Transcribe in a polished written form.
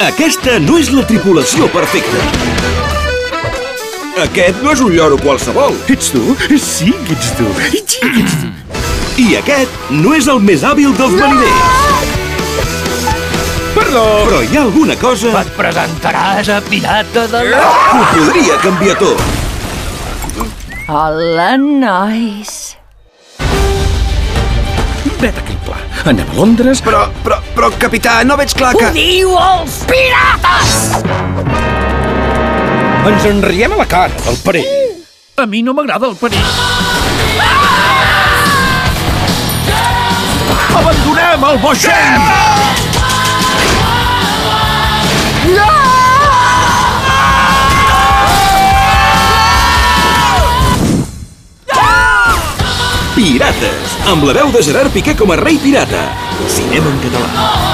Aquesta no és la tripulació perfecta. Aquest no és un lloro qualsevol. Ets tu? Sí que ets tu. I aquest no és el més hàbil dels mariners. Perdó. Però hi ha alguna cosa Et presentaràs a pirata de la... que ho podria canviar tot. Hola, nois. Vet aquell pla. Anem a Londres... Però, capità, no veig clar que... Ho diu els pirates! Ens enriem a la cara del perill. A mi no m'agrada el perill. Abandonem el vaixell! Pirates, amb la veu de Gerard Piqué com a rei pirata. Cinema en català.